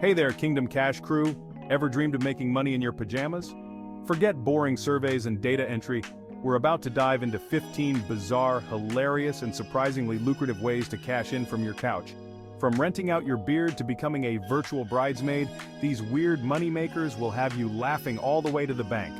Hey there, Kingdom Cash crew. Ever dreamed of making money in your pajamas? Forget boring surveys and data entry. We're about to dive into 15 bizarre, hilarious, and surprisingly lucrative ways to cash in from your couch. From renting out your beard to becoming a virtual bridesmaid, these weird moneymakers will have you laughing all the way to the bank.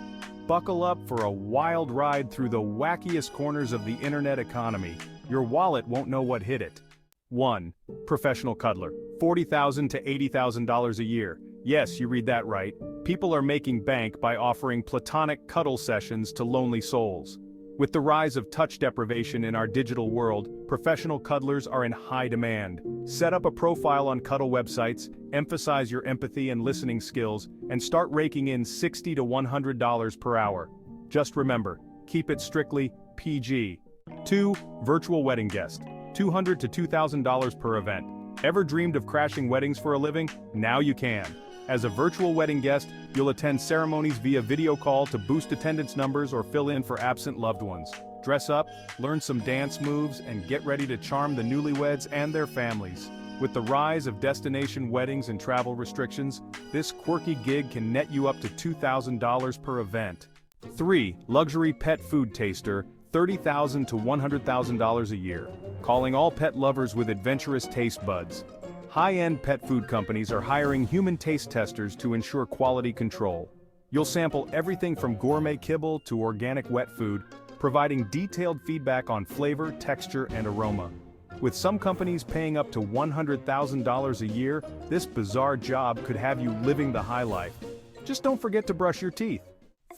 Buckle up for a wild ride through the wackiest corners of the internet economy. Your wallet won't know what hit it. 1. Professional cuddler. $40,000 to $80,000 a year. Yes, you read that right. People are making bank by offering platonic cuddle sessions to lonely souls. With the rise of touch deprivation in our digital world, professional cuddlers are in high demand. Set up a profile on cuddle websites, emphasize your empathy and listening skills, and start raking in $60 to $100 per hour. Just remember, keep it strictly PG. 2. Virtual wedding guest. $200 to $2,000 per event. Ever dreamed of crashing weddings for a living? Now you can. As a virtual wedding guest, you'll attend ceremonies via video call to boost attendance numbers or fill in for absent loved ones. Dress up, learn some dance moves, and get ready to charm the newlyweds and their families. With the rise of destination weddings and travel restrictions, this quirky gig can net you up to $2,000 per event. 3. Luxury pet food taster. $30,000 to $100,000 a year. Calling all pet lovers with adventurous taste buds. High-end pet food companies are hiring human taste testers to ensure quality control. You'll sample everything from gourmet kibble to organic wet food, providing detailed feedback on flavor, texture, and aroma. With some companies paying up to $100,000 a year, this bizarre job could have you living the high life. Just don't forget to brush your teeth.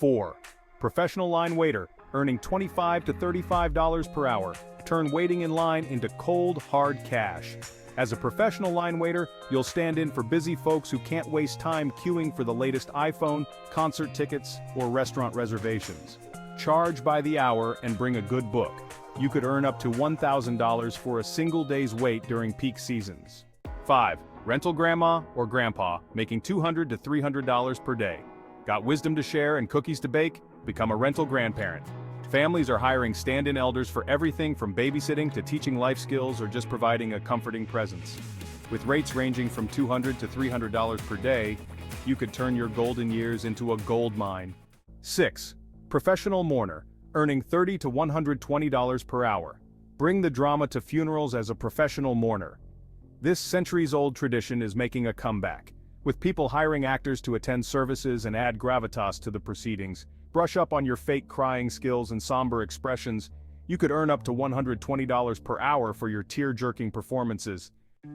4. Professional line waiter. Earning $25 to $35 per hour. Turn waiting in line into cold, hard cash. As a professional line waiter, you'll stand in for busy folks who can't waste time queuing for the latest iPhone, concert tickets, or restaurant reservations. Charge by the hour and bring a good book. You could earn up to $1,000 for a single day's wait during peak seasons. 5. Rental grandma or grandpa, making $200 to $300 per day. Got wisdom to share and cookies to bake? Become a rental grandparent. Families are hiring stand-in elders for everything from babysitting to teaching life skills or just providing a comforting presence. With rates ranging from $200 to $300 per day, you could turn your golden years into a gold mine. 6. Professional mourner, earning $30 to $120 per hour. Bring the drama to funerals as a professional mourner. This centuries-old tradition is making a comeback, with people hiring actors to attend services and add gravitas to the proceedings. Brush up on your fake crying skills and somber expressions. You could earn up to $120 per hour for your tear-jerking performances.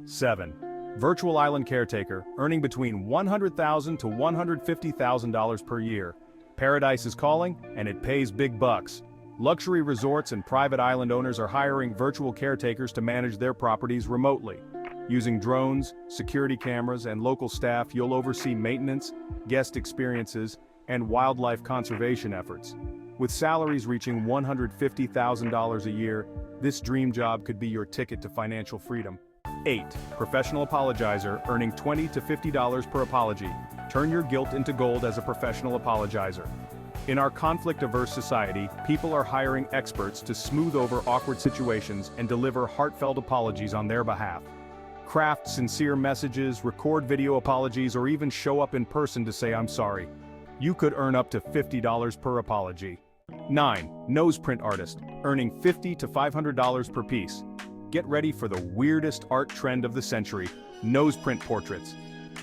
7. Virtual island caretaker, earning between $100,000 to $150,000 per year. Paradise is calling, and it pays big bucks. Luxury resorts and private island owners are hiring virtual caretakers to manage their properties remotely. Using drones, security cameras, and local staff, you'll oversee maintenance, guest experiences, and wildlife conservation efforts. With salaries reaching $150,000 a year, this dream job could be your ticket to financial freedom. 8. Professional apologizer, earning $20 to $50 per apology. Turn your guilt into gold as a professional apologizer. In our conflict-averse society, people are hiring experts to smooth over awkward situations and deliver heartfelt apologies on their behalf. Craft sincere messages, record video apologies, or even show up in person to say "I'm sorry." You could earn up to $50 per apology. 9. Nose print artist, earning $50 to $500 per piece. Get ready for the weirdest art trend of the century, nose print portraits.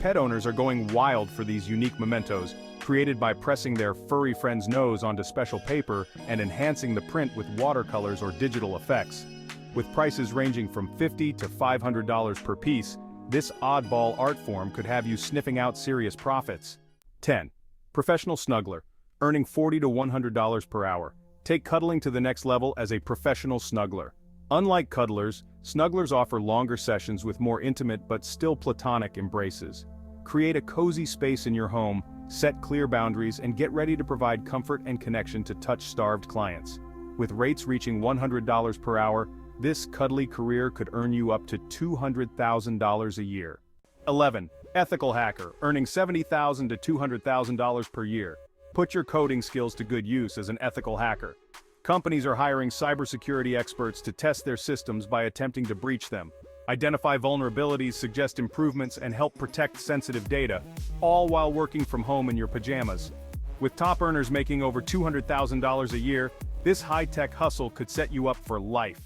Pet owners are going wild for these unique mementos, created by pressing their furry friend's nose onto special paper and enhancing the print with watercolors or digital effects. With prices ranging from $50 to $500 per piece, this oddball art form could have you sniffing out serious profits. 10. Professional snuggler, earning $40 to $100 per hour. Take cuddling to the next level as a professional snuggler. Unlike cuddlers, snugglers offer longer sessions with more intimate but still platonic embraces. Create a cozy space in your home, set clear boundaries, and get ready to provide comfort and connection to touch-starved clients. With rates reaching $100 per hour, this cuddly career could earn you up to $200,000 a year. 11. Ethical hacker, earning $70,000 to $200,000 per year. Put your coding skills to good use as an ethical hacker. Companies are hiring cybersecurity experts to test their systems by attempting to breach them. identify vulnerabilities, suggest improvements, and help protect sensitive data, all while working from home in your pajamas. With top earners making over $200,000 a year, this high-tech hustle could set you up for life.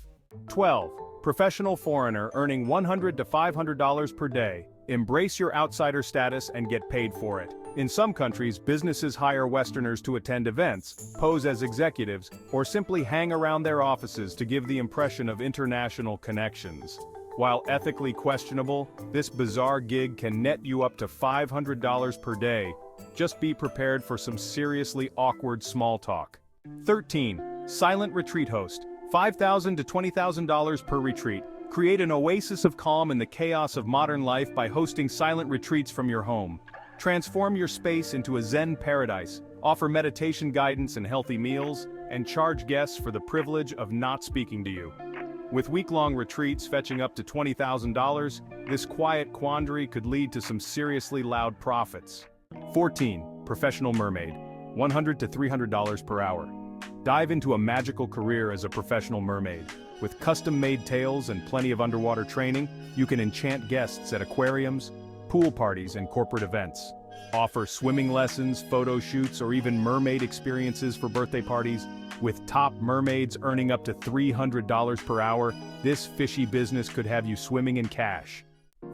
12. Professional foreigner earning $100 to $500 per day. Embrace your outsider status and get paid for it. In some countries, businesses hire Westerners to attend events, pose as executives, or simply hang around their offices to give the impression of international connections. While ethically questionable, this bizarre gig can net you up to $500 per day. Just be prepared for some seriously awkward small talk. 13. Silent retreat host. $5,000 to $20,000 per retreat. Create an oasis of calm in the chaos of modern life by hosting silent retreats from your home. Transform your space into a Zen paradise, offer meditation guidance and healthy meals, and charge guests for the privilege of not speaking to you. With week-long retreats fetching up to $20,000, this quiet quandary could lead to some seriously loud profits. 14. Professional mermaid. $100 to $300 per hour. Dive into a magical career as a professional mermaid. With custom-made tails and plenty of underwater training, you can enchant guests at aquariums, pool parties, and corporate events. Offer swimming lessons, photo shoots, or even mermaid experiences for birthday parties. With top mermaids earning up to $300 per hour, this fishy business could have you swimming in cash.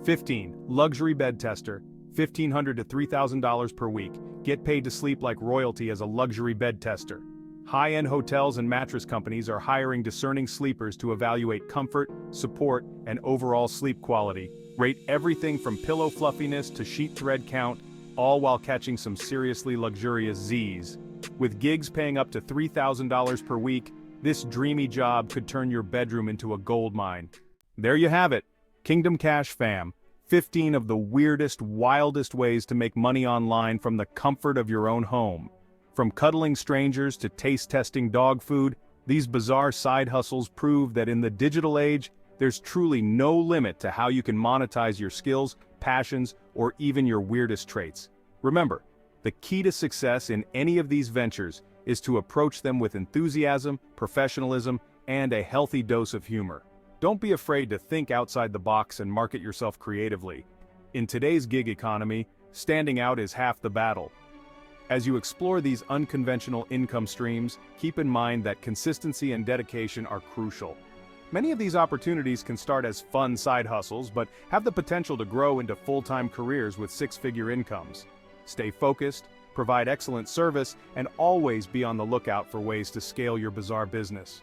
15. Luxury bed tester. $1,500 to $3,000 per week. Get paid to sleep like royalty as a luxury bed tester. High-end hotels and mattress companies are hiring discerning sleepers to evaluate comfort, support, and overall sleep quality. Rate everything from pillow fluffiness to sheet thread count, all while catching some seriously luxurious Z's. With gigs paying up to $3,000 per week, this dreamy job could turn your bedroom into a gold mine. There you have it, Kingdom Cash fam. 15 of the weirdest, wildest ways to make money online from the comfort of your own home. From cuddling strangers to taste-testing dog food, these bizarre side hustles prove that in the digital age, there's truly no limit to how you can monetize your skills, passions, or even your weirdest traits. Remember, the key to success in any of these ventures is to approach them with enthusiasm, professionalism, and a healthy dose of humor. Don't be afraid to think outside the box and market yourself creatively. In today's gig economy, standing out is half the battle. As you explore these unconventional income streams, keep in mind that consistency and dedication are crucial. Many of these opportunities can start as fun side hustles, but have the potential to grow into full-time careers with six-figure incomes. Stay focused, provide excellent service, and always be on the lookout for ways to scale your bizarre business.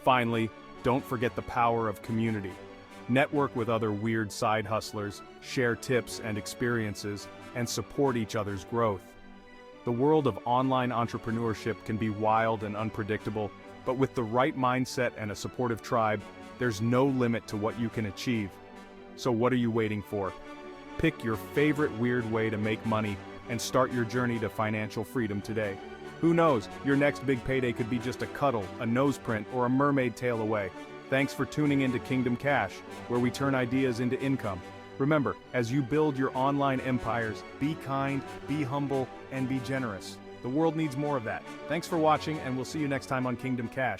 Finally, don't forget the power of community. Network with other weird side hustlers, share tips and experiences, and support each other's growth. The world of online entrepreneurship can be wild and unpredictable, but with the right mindset and a supportive tribe, there's no limit to what you can achieve. So what are you waiting for? Pick your favorite weird way to make money and start your journey to financial freedom today. Who knows, your next big payday could be just a cuddle, a nose print, or a mermaid tail away. Thanks for tuning into Kingdom Cash, where we turn ideas into income. Remember, as you build your online empires, be kind, be humble, and be generous. The world needs more of that. Thanks for watching, and we'll see you next time on Kingdom Cash.